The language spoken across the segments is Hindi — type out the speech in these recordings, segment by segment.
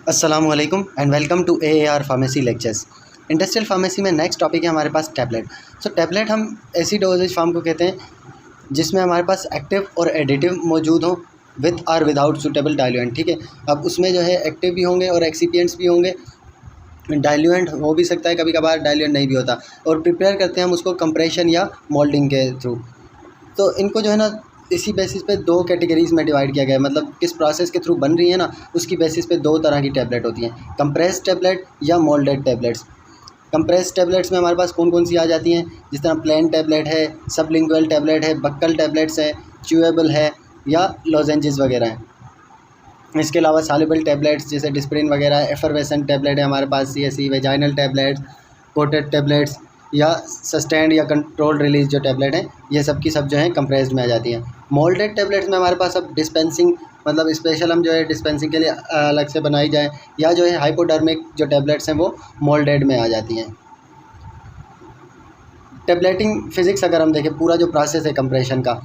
अस्सलामुअलैकुम and welcome to AAR pharmacy lectures. Industrial pharmacy में नेक्स्ट टॉपिक है हमारे पास टैबलेट। टैबलेट हम ऐसी डोजेज फार्म को कहते हैं जिसमें हमारे पास एक्टिव और एडिटिव मौजूद हो विद और विदाउट सूटेबल डाइल्यूएंट। ठीक है, अब उसमें जो है एक्टिव भी होंगे और एक्सिपिएंट्स भी होंगे। डाइल्यूएंट हो भी सकता है, कभी कभार डाइल्यूएंट नहीं भी होता, और प्रिपेयर करते हैं हम उसको कंप्रेशन या मोल्डिंग के थ्रू। तो इनको जो है ना इसी बेसिस पे दो कैटेगरीज़ में डिवाइड किया गया है, मतलब किस प्रोसेस के थ्रू बन रही है ना उसकी बेसिस पे दो तरह की टैबलेट होती हैं, कंप्रेस टैबलेट या मोल्डेड टैबलेट्स। कंप्रेस टैबलेट्स में हमारे पास कौन कौन सी आ जाती हैं, जिस तरह प्लेन टैबलेट है, सबलिंगुअल टैबलेट है, बक्कल टैबलेट्स है, च्यूएबल है या लॉजेंजेस वगैरह हैं। इसके अलावा सॉल्युबल टैबलेट्स जैसे डिस्प्रिन वगैरह, एफरवेसेंट टैबलेट है हमारे पास, CSE vaginal tablets, coated tablets या सस्टेंड या कंट्रोल रिलीज जो टैबलेट हैं, ये सब की सब जो है कंप्रेस्ड में आ जाती हैं। मोल्डेड टैबलेट्स में हमारे पास अब डिस्पेंसिंग, मतलब स्पेशल हम जो है डिस्पेंसिंग के लिए अलग से बनाई जाए, या जो है हाइपोडर्मिक जो टैबलेट्स हैं वो मोल्डेड में आ जाती हैं। टैबलेटिंग फिज़िक्स अगर हम देखें, पूरा जो प्रोसेस है कंप्रेशन का,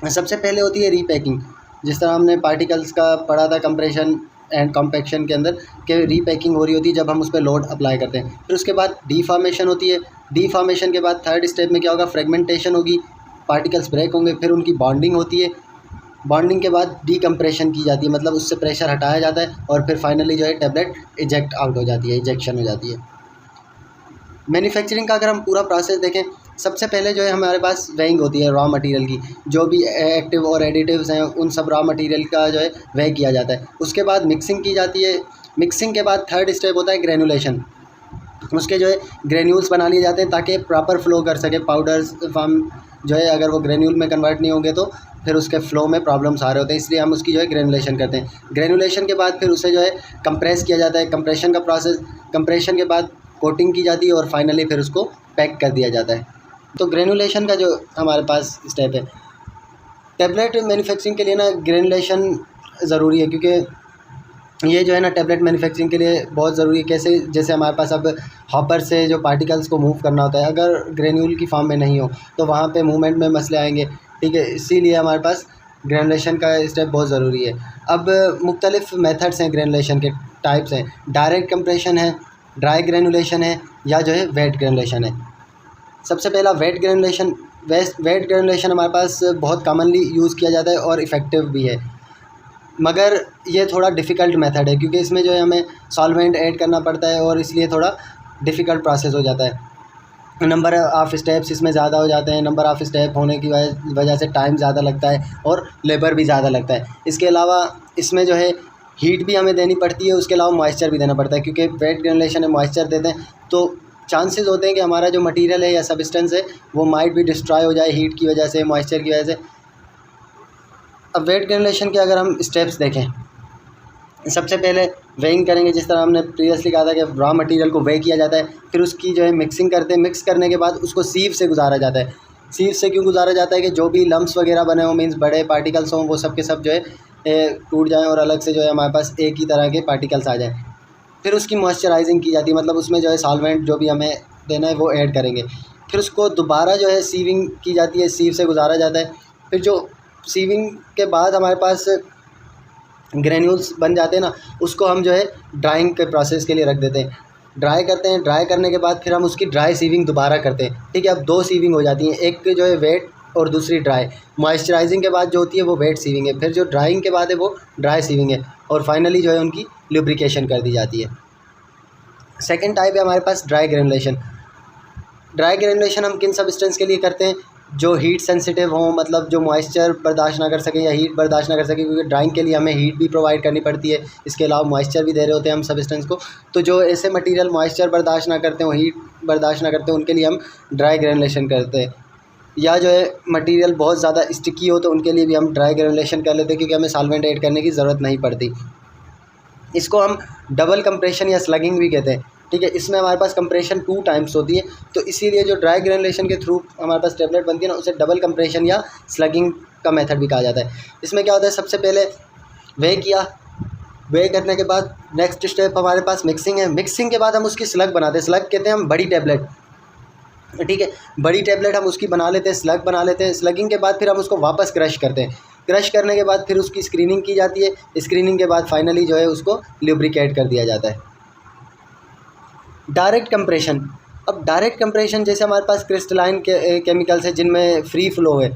सबसे पहले होती है रीपैकिंग। जिस तरह हमने पार्टिकल्स का पढ़ा था कंप्रेशन एंड कॉम्पैक्शन के अंदर, कि रीपैकिंग हो रही होती है जब हम उस पर लोड अप्लाई करते हैं। फिर उसके बाद डीफॉर्मेशन होती है। डीफॉर्मेशन के बाद थर्ड स्टेप में क्या होगा, फ्रेगमेंटेशन होगी, पार्टिकल्स ब्रेक होंगे, फिर उनकी बॉन्डिंग होती है। बॉन्डिंग के बाद डीकम्प्रेशन की जाती है, मतलब उससे प्रेशर हटाया जाता है, और फिर फाइनली जो है टैबलेट इजेक्ट आउट हो जाती है, इजेक्शन हो जाती है। मैन्युफैक्चरिंग का अगर हम पूरा प्रोसेस देखें, सबसे पहले जो है हमारे पास वेइंग होती है रॉ मटेरियल की, जो भी एक्टिव और एडिटिव्स हैं उन सब रॉ मटेरियल का जो है वेइ किया जाता है। उसके बाद मिक्सिंग की जाती है। मिक्सिंग के बाद थर्ड स्टेप होता है ग्रेनुलेशन। उसके जो है ग्रेन्यूल्स बना लिए जाते हैं ताकि प्रॉपर फ्लो कर सके पाउडर्स फॉर्म जो है, अगर वो ग्रेन्यूल में कन्वर्ट नहीं होंगे तो फिर उसके फ्लो में प्रॉब्लम्स आ रहे होते हैं, इसलिए हम उसकी जो है ग्रेनुलेशन करते हैं। ग्रेनुलेशन के बाद फिर उसे जो है कंप्रेस किया जाता है, कंप्रेशन का प्रोसेस। कंप्रेशन के बाद कोटिंग की जाती है और फाइनली फिर उसको पैक कर दिया जाता है। तो ग्रेनुलेशन का जो हमारे पास स्टेप है, टैबलेट मैन्युफैक्चरिंग के लिए ना ग्रेनुलेशन ज़रूरी है, क्योंकि ये जो है ना टैबलेट मैन्युफैक्चरिंग के लिए बहुत ज़रूरी है। कैसे, जैसे हमारे पास अब हॉपर से जो पार्टिकल्स को मूव करना होता है, अगर ग्रेन्यूल की फॉर्म में नहीं हो तो वहाँ पे मूवमेंट में मसले आएंगे। ठीक है, इसीलिए हमारे पास ग्रेनुलेशन का स्टेप बहुत ज़रूरी है। अब मुख्तलिफ़ मेथड्स हैं, ग्रेनुलेशन के टाइप्स हैं। डायरेक्ट कंप्रेशन है, ड्राई ग्रेनुलेशन है, या जो है वेट ग्रेनुलेशन है। सबसे पहला वेट ग्रेनुलेशन। वेट ग्रेनुलेशन हमारे पास बहुत कॉमनली यूज़ किया जाता है और इफ़ेक्टिव भी है, मगर ये थोड़ा डिफ़िकल्ट मेथड है, क्योंकि इसमें जो है हमें सॉल्वेंट ऐड करना पड़ता है और इसलिए थोड़ा डिफ़िकल्ट प्रोसेस हो जाता है। नंबर ऑफ़ स्टेप्स इसमें ज़्यादा हो जाते हैं। नंबर ऑफ़ स्टेप होने की वजह से टाइम ज़्यादा लगता है और लेबर भी ज़्यादा लगता है। इसके अलावा इसमें जो है हीट भी हमें देनी पड़ती है, उसके अलावा मॉइस्चर भी देना पड़ता है, क्योंकि वेट ग्रेनुलेशन में मॉइस्चर देते हैं तो चांसेस होते हैं कि हमारा जो मटेरियल है या सब्सटेंस है वो माइट भी डिस्ट्रॉय हो जाए हीट की वजह से, मॉइस्चर की वजह से। अब वेट ग्रेनुलेशन के अगर हम स्टेप्स देखें, सबसे पहले वेइंग करेंगे, जिस तरह हमने प्रीवियसली कहा था कि रॉ मटेरियल को वेइ किया जाता है। फिर उसकी जो है मिक्सिंग करते हैं। मिक्स करने के बाद उसको सीव से गुजारा जाता है। सीव से क्यों गुजारा जाता है, कि जो भी लम्ब्स वगैरह बने हों, मीन्स बड़े पार्टिकल्स हों, वो सब के सब जो है टूट जाएँ और अलग से जो है हमारे पास एक ही तरह के पार्टिकल्स आ जाएँ। फिर उसकी मॉइस्चराइजिंग की जाती है, मतलब उसमें जो है सॉल्वेंट जो भी हमें देना है वो ऐड करेंगे। फिर उसको दोबारा जो है सीविंग की जाती है, सीव से गुजारा जाता है। फिर जो सीविंग के बाद हमारे पास ग्रेन्यूल्स बन जाते हैं ना, उसको हम जो है ड्राइंग के प्रोसेस के लिए रख देते हैं। ड्राई करते हैं। ड्राई करने के बाद फिर हम उसकी ड्राई सीविंग दोबारा करते हैं। ठीक है, अब दो सीविंग हो जाती हैं, एक जो है वेट और दूसरी ड्राई। मॉइस्चराइजिंग के बाद जो होती है वो वेट सीविंग है, फिर जो ड्राइंग के बाद है वो ड्राई सीविंग है, और फाइनली जो है उनकी लुब्रिकेशन कर दी जाती है। सेकेंड टाइप है हमारे पास ड्राई ग्रेनुलेशन। ड्राई ग्रेनुलेशन हम किन सब्सटेंस के लिए करते हैं, जो हीट सेंसिटिव हों, मतलब जो मॉइस्चर बर्दाश्त ना कर सके या हीट बर्दाश्त ना कर सके, क्योंकि ड्राइंग के लिए हमें हीट भी प्रोवाइड करनी पड़ती है, इसके अलावा मॉइस्चर भी दे रहे होते हैं हम सब्सटेंस को। तो जो ऐसे मटेरियल मॉइस्चर बर्दाश्त ना करते हो, हीट बर्दाश्त ना करते हो, उनके लिए हम ड्राई ग्रेनुलेशन करते हैं। या जो है मटेरियल बहुत ज़्यादा स्टिकी हो तो उनके लिए भी हम ड्राई ग्रेनुलेशन कर लेते हैं, क्योंकि हमें सॉल्वेंट ऐड करने की ज़रूरत नहीं पड़ती। इसको हम डबल कंप्रेशन या स्लगिंग भी कहते हैं। ठीक है, इसमें हमारे पास कंप्रेशन 2 टाइम्स होती है, तो इसीलिए जो ड्राई ग्रेनुलेशन के थ्रू हमारे पास टैबलेट बनती है ना, उसे डबल कंप्रेशन या स्लगिंग का मेथड भी कहा जाता है। इसमें क्या होता है, सबसे पहले वेइ किया, वेइ करने के बाद नेक्स्ट स्टेप हमारे पास मिक्सिंग है। मिक्सिंग के बाद हम उसकी स्लग बनाते हैं। स्लग कहते हैं हम बड़ी टैबलेट। ठीक है, बड़ी टैबलेट हम उसकी बना लेते हैं, स्लग बना लेते हैं। स्लगिंग के बाद फिर हम उसको वापस क्रश करते हैं। क्रश करने के बाद फिर उसकी स्क्रीनिंग की जाती है, स्क्रीनिंग के बाद फाइनली जो है उसको लुब्रिकेट कर दिया जाता है। Direct compression. अब डायरेक्ट कंप्रेशन जैसे हमारे पास क्रिस्टलाइन केमिकल्स है जिनमें फ्री फ्लो है,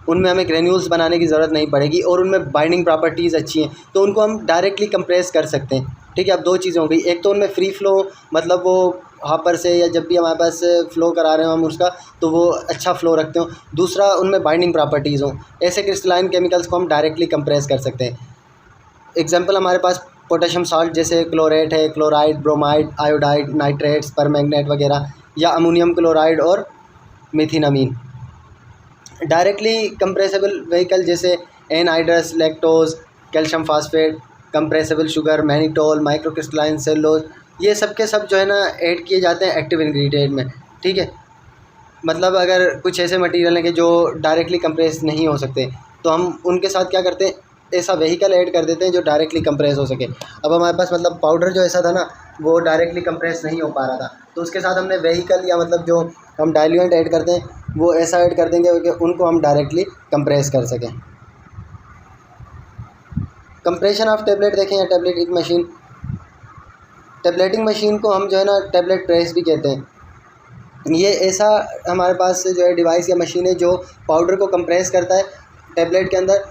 उनमें हमें ग्रेन्यूल्स बनाने की ज़रूरत नहीं पड़ेगी और उनमें बाइंडिंग प्रॉपर्टीज़ अच्छी हैं, तो उनको हम डायरेक्टली कंप्रेस कर सकते हैं। ठीक है, अब दो चीज़ें हो गई, एक तो उनमें फ्री फ्लो मतलब वो हॉपर से या जब भी हमारे पास फ़्लो करा रहे हो हम उसका, तो वो अच्छा फ़्लो रखते हो। दूसरा, उनमें बाइंडिंग प्रॉपर्टीज़ हों, ऐसे क्रिस्टलाइन केमिकल्स को हम डायरेक्टली कंप्रेस कर सकते हैं। एग्जांपल हमारे पास पोटेशियम सॉल्ट जैसे क्लोरेट है, chloride, bromide, iodide, nitrates, permanganate वगैरह, या अमोनियम क्लोराइड और मिथिनामीन। डायरेक्टली कंप्रेसेबल व्हीकल जैसे anhydrous, lactose, calcium phosphate, compressible sugar, mannitol, microcrystalline cellulose, ये सब के सब जो है ना ऐड किए जाते हैं एक्टिव इंग्रेडिएंट में। ठीक है, मतलब अगर कुछ ऐसे मटेरियल हैं कि जो डायरेक्टली कंप्रेस नहीं हो सकते, तो हम उनके साथ क्या करते हैं, ऐसा व्हीकल ऐड कर देते हैं जो डायरेक्टली कंप्रेस हो सके। अब हमारे पास मतलब पाउडर जो ऐसा था ना वो डायरेक्टली कंप्रेस नहीं हो पा रहा था, तो उसके साथ हमने व्हीकल या मतलब जो हम डाइल्यूएंट ऐड करते हैं वो ऐसा ऐड कर देंगे कि उनको हम डायरेक्टली कंप्रेस कर सकें। कंप्रेशन ऑफ टेबलेट देखें या टेबलेटिंग मशीन। टेबलेटिंग मशीन को हम जो है ना टेबलेट प्रेस भी कहते हैं। ये ऐसा हमारे पास जो है डिवाइस या मशीन है जो पाउडर को कंप्रेस करता है टेबलेट के अंदर,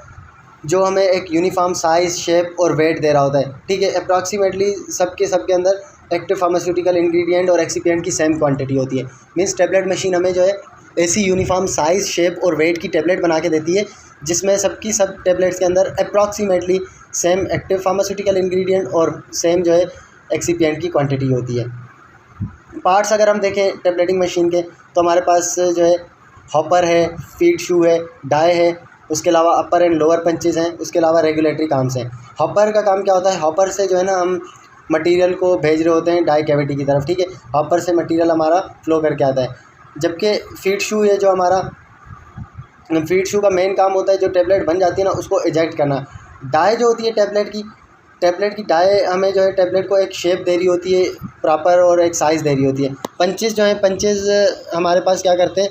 जो हमें एक यूनिफॉर्म साइज़, शेप और वेट दे रहा होता है। ठीक है, अप्रॉक्सीमेटली सबके अंदर एक्टिव फार्मास्यूटिकल इंग्रेडिएंट और एक्सिपिएंट की सेम क्वांटिटी होती है। मींस टेबलेट मशीन हमें जो है ऐसी यूनिफॉर्म साइज़, शेप और वेट की टेबलेट बना के देती है जिसमें सब टेबलेट्स के अंदर approximately same active pharmaceutical ingredient और सेम जो है एक्सिपिएंट की क्वांटिटी होती है। पार्ट्स अगर हम देखें टेबलेटिंग मशीन के, तो हमारे पास जो है हॉपर है, फीड शू है, डाई है, उसके अलावा अपर एंड लोअर पंचेज़ हैं, उसके अलावा रेगुलेटरी काम्स हैं। हॉपर का काम क्या होता है, हॉपर से जो है ना हम मटेरियल को भेज रहे होते हैं डाई कैविटी की तरफ। ठीक है, हॉपर से मटेरियल हमारा फ्लो करके आता है। जबकि फीड शू है जो हमारा, फीड शू का मेन काम होता है जो टेबलेट बन जाती है ना उसको इजेक्ट करना। डाई जो होती है टेबलेट की डाई हमें जो है टेबलेट को एक शेप दे रही होती है प्रॉपर और एक साइज़ दे रही होती है। पंचेज़ जो हैं, पंचेज़ हमारे पास क्या करते हैं,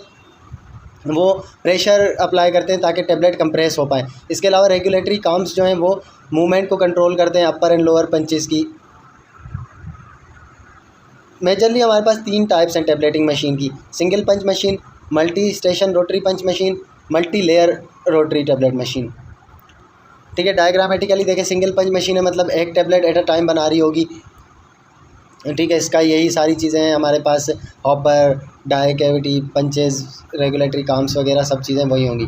वो प्रेशर अप्लाई करते हैं ताकि टेबलेट कंप्रेस हो पाए। इसके अलावा रेगुलेटरी काम्स जो हैं वो मूवमेंट को कंट्रोल करते हैं अपर एंड लोअर पंचेज़ की। मेजरली हमारे पास 3 टाइप्स हैं टेबलेटिंग मशीन की, single punch machine, multi station rotary punch machine, multi layer rotary tablet machine. ठीक है, डायग्रामेटिकली देखें, सिंगल पंच मशीन है मतलब एक टेबलेट एट अ टाइम बना रही होगी। ठीक है, इसका यही सारी चीज़ें हैं हमारे पास, hopper, die cavity, punches, regulatory cams वगैरह सब चीज़ें वही होंगी।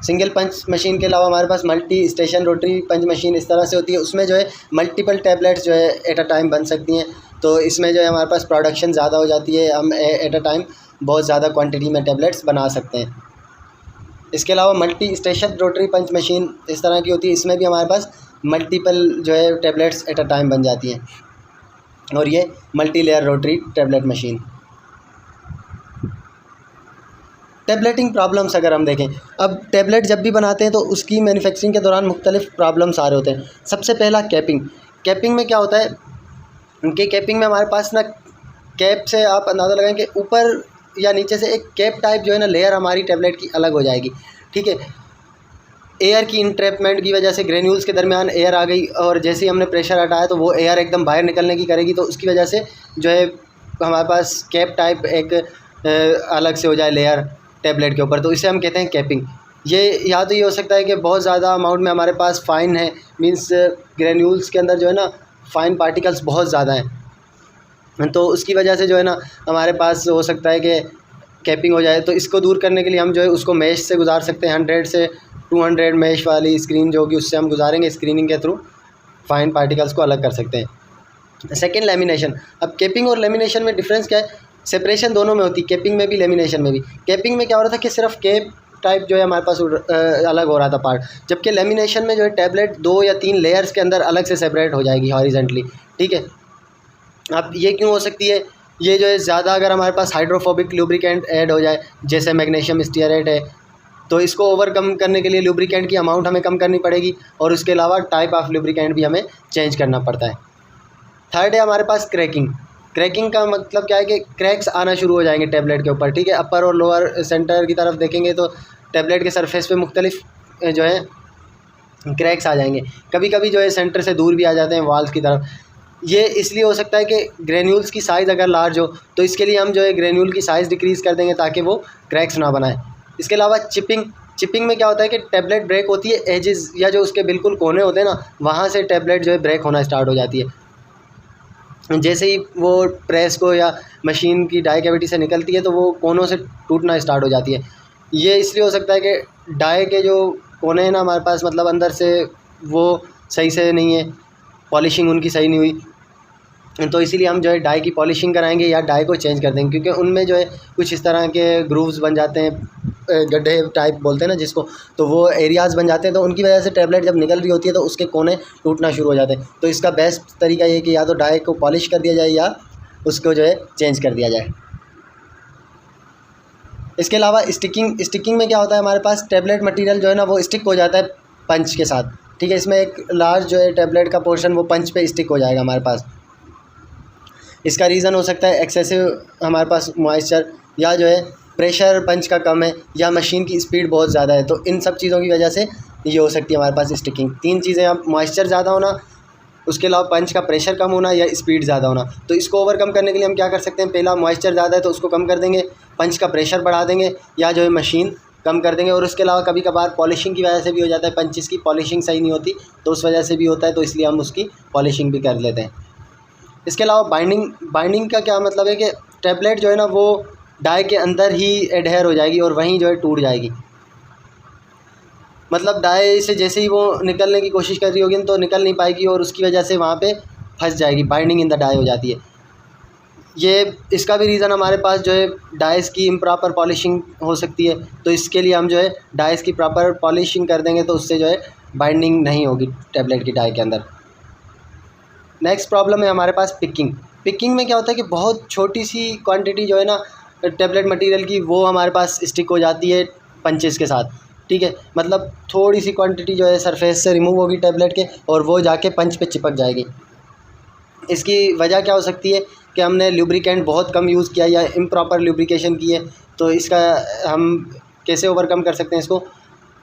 सिंगल पंच मशीन के अलावा हमारे पास multi station rotary punch machine इस तरह से होती है, उसमें जो है मल्टीपल टैबलेट्स जो है एट अ टाइम बन सकती हैं, तो इसमें जो है हमारे पास प्रोडक्शन ज़्यादा हो जाती है, हम एट अ टाइम बहुत ज़्यादा क्वांटिटी में टैबलेट्स बना सकते हैं। इसके अलावा multi station rotary punch machine इस तरह की होती है, इसमें भी हमारे पास मल्टीपल जो है टैबलेट्स एट अ टाइम बन जाती हैं, और ये multi layer rotary tablet machine. Tableting problems अगर हम देखें, अब टैबलेट जब भी बनाते हैं तो उसकी मैन्युफैक्चरिंग के दौरान मुख्तलिफ प्रॉब्लम्स आ रहे होते हैं। सबसे पहला कैपिंग में क्या होता है कि कैपिंग में हमारे पास ना कैप से आप अंदाज़ा लगाएं कि ऊपर या नीचे से एक कैप टाइप जो है ना लेयर हमारी टैबलेट की अलग हो जाएगी। ठीक है, एयर की इंट्रैपमेंट की वजह से ग्रेन्यूल्स के दरमियान एयर आ गई और जैसे ही हमने प्रेशर हटाया तो वो एयर एकदम बाहर निकलने की करेगी, तो उसकी वजह से जो है हमारे पास कैप टाइप एक अलग से हो जाए लेयर टैबलेट के ऊपर, तो इसे हम कहते हैं कैपिंग। ये या तो ये हो सकता है कि बहुत ज़्यादा अमाउंट में हमारे पास फ़ाइन है, मींस ग्रेन्यूल्स के अंदर जो है ना फ़ाइन पार्टिकल्स बहुत ज़्यादा हैं, तो उसकी वजह से जो है ना हमारे पास हो सकता है कि कैपिंग हो जाए। तो इसको दूर करने के लिए हम जो है उसको मैश से गुजार सकते हैं, 100 से 200 मैश वाली स्क्रीन जो होगी उससे हम गुजारेंगे, स्क्रीनिंग के थ्रू फ़ाइन पार्टिकल्स को अलग कर सकते हैं। Second, lamination. अब कैपिंग और लेमिनेशन में डिफरेंस क्या है, सेपरेशन दोनों में होती है, कैपिंग में भी लेमिनेशन में भी। कैपिंग में क्या हो रहा था कि सिर्फ कैप टाइप जो है हमारे पास अलग हो रहा था पार्ट, जबकि लेमिनेशन में जो है टैबलेट 2 या 3 लेयर्स के अंदर अलग से सेपरेट हो जाएगी हॉरिजेंटली। ठीक है, अब ये क्यों हो सकती है, ये जो है ज़्यादा अगर हमारे पास हाइड्रोफोबिक लुब्रिकेंट ऐड हो जाए जैसे मैग्नीशियम स्टीयरेट है, तो इसको ओवरकम करने के लिए लुब्रिकेंट की अमाउंट हमें कम करनी पड़ेगी और उसके अलावा टाइप ऑफ लुब्रिकेंट भी हमें चेंज करना पड़ता है। थर्ड है हमारे पास क्रैकिंग का मतलब क्या है कि क्रैक्स आना शुरू हो जाएंगे टैबलेट के ऊपर। ठीक है, अपर और लोअर सेंटर की तरफ देखेंगे तो टैबलेट के सरफेस पे मुख्तलिफ जो है क्रैक्स आ जाएंगे। कभी कभी जो है सेंटर से दूर भी आ जाते हैं वाल्स की तरफ। ये इसलिए हो सकता है कि ग्रेन्यूल्स की साइज़ अगर लार्ज हो तो इसके लिए हम जो है ग्रेन्यूल की साइज़ डिक्रीज़ कर देंगे ताकि वो क्रैक्स ना बनाए। इसके अलावा चिपिंग में क्या होता है कि टैबलेट ब्रेक होती है एजेस या जो उसके बिल्कुल कोने होते हैं ना, वहाँ से टैबलेट जो है ब्रेक होना स्टार्ट हो जाती है। जैसे ही वो प्रेस को या मशीन की डाई कैविटी से निकलती है तो वो कोनों से टूटना स्टार्ट हो जाती है। ये इसलिए हो सकता है कि डाई के जो कोने हैं ना हमारे पास, मतलब अंदर से वो सही से नहीं है, पॉलिशिंग उनकी सही नहीं हुई, तो इसीलिए हम जो है डाई की पॉलिशिंग कराएंगे या डाई को चेंज कर देंगे, क्योंकि उनमें जो है कुछ इस तरह के ग्रूव्स बन जाते हैं, गड्ढे टाइप बोलते हैं ना जिसको, तो वो एरियाज़ बन जाते हैं, तो उनकी वजह से टैबलेट जब निकल रही होती है तो उसके कोने टूटना शुरू हो जाते हैं। तो इसका बेस्ट तरीका ये कि या तो डाई को पॉलिश कर दिया जाए या उसको जो है चेंज कर दिया जाए। इसके अलावा स्टिकिंग में क्या होता है, हमारे पास टैबलेट मटेरियल जो है ना वो स्टिक हो जाता है पंच के साथ, ठीक है। इसमें एक लार्ज जो है टैबलेट का पोर्शन वो पंच पे स्टिक हो जाएगा हमारे पास। इसका रीज़न हो सकता है एक्सेसिव हमारे पास मॉइस्चर, या जो है प्रेशर पंच का कम है, या मशीन की स्पीड बहुत ज़्यादा है। तो इन सब चीज़ों की वजह से ये हो सकती है हमारे पास स्टिकिंग। 3 चीज़ें, आप मॉइस्चर ज़्यादा होना, उसके अलावा पंच का प्रेशर कम होना या स्पीड ज़्यादा होना। तो इसको ओवरकम करने के लिए हम क्या कर सकते हैं, पहला मॉइस्चर ज़्यादा है तो उसको कम कर देंगे, पंच का प्रेशर बढ़ा देंगे या जो है मशीन कम कर देंगे। और उसके अलावा कभी कभार पॉलिशिंग की वजह से भी हो जाता है, पंचिस की पॉलिशिंग सही नहीं होती तो उस वजह से भी होता है, तो इसलिए हम उसकी पॉलिशिंग भी कर लेते हैं। इसके अलावा बाइंडिंग का क्या मतलब है कि टैबलेट जो है ना वो डाई के अंदर ही एडहेयर हो जाएगी और वहीं जो है टूट जाएगी। मतलब डाई से जैसे ही वो निकलने की कोशिश कर रही होगी तो निकल नहीं पाएगी और उसकी वजह से वहाँ पे फंस जाएगी, बाइंडिंग इन द डाई हो जाती है। ये इसका भी रीज़न हमारे पास जो है डाइस की इम्प्रॉपर पॉलिशिंग हो सकती है, तो इसके लिए हम जो है डाइस की प्रॉपर पॉलिशिंग कर देंगे तो उससे जो है बाइंडिंग नहीं होगी टैबलेट की डाई के अंदर। नेक्स्ट प्रॉब्लम है हमारे पास पिकिंग में क्या होता है कि बहुत छोटी सी क्वांटिटी जो है ना टैबलेट मटेरियल की वो हमारे पास स्टिक हो जाती है पंचेस के साथ, ठीक है। मतलब थोड़ी सी क्वांटिटी जो है सरफेस से रिमूव होगी टैबलेट के और वो जाके पंच पे चिपक जाएगी। इसकी वजह क्या हो सकती है कि हमने लुब्रिकेंट बहुत कम यूज़ किया या इम्प्रॉपर लुब्रिकेशन की है। तो इसका हम कैसे ओवरकम कर सकते हैं इसको,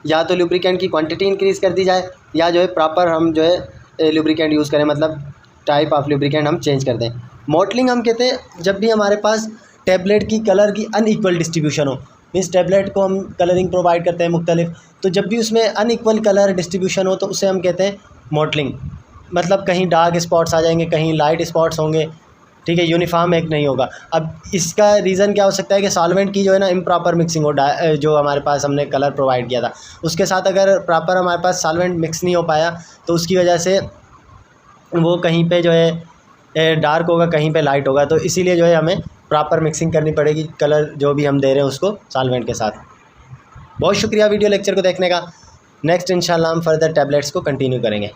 या तो लुब्रिकेंट की क्वांटिटी इंक्रीज़ कर दी जाए या जो है प्रॉपर हम जो है लुब्रिकेंट यूज़ करें, मतलब टाइप ऑफ लुब्रिकेंट हम चेंज कर दें। मॉटलिंग हम कहते हैं जब भी हमारे पास टैबलेट की कलर की अनइक्वल डिस्ट्रीब्यूशन हो, मीन्स टैबलेट को हम कलरिंग प्रोवाइड करते हैं मुख्तलिफ, तो जब भी उसमें अनइक्वल कलर डिस्ट्रीब्यूशन हो तो उसे हम कहते हैं मॉटलिंग। मतलब कहीं डार्क स्पॉट्स आ जाएंगे, कहीं लाइट स्पॉट्स होंगे, ठीक है, यूनिफॉर्म एक नहीं होगा। अब इसका रीज़न क्या हो सकता है कि सॉल्वेंट की जो है ना इम्प्रॉपर मिक्सिंग हो, जो हमारे पास हमने कलर प्रोवाइड किया था उसके साथ अगर प्रॉपर हमारे पास सॉल्वेंट मिक्स नहीं हो पाया तो उसकी वजह से वो कहीं पे जो है डार्क होगा, कहीं पे लाइट होगा। तो इसीलिए जो है हमें प्रॉपर मिक्सिंग करनी पड़ेगी कलर जो भी हम दे रहे हैं उसको सॉल्वेंट के साथ। बहुत शुक्रिया वीडियो लेक्चर को देखने का। नेक्स्ट इंशाल्लाह हम फर्दर टैबलेट्स को कंटिन्यू करेंगे।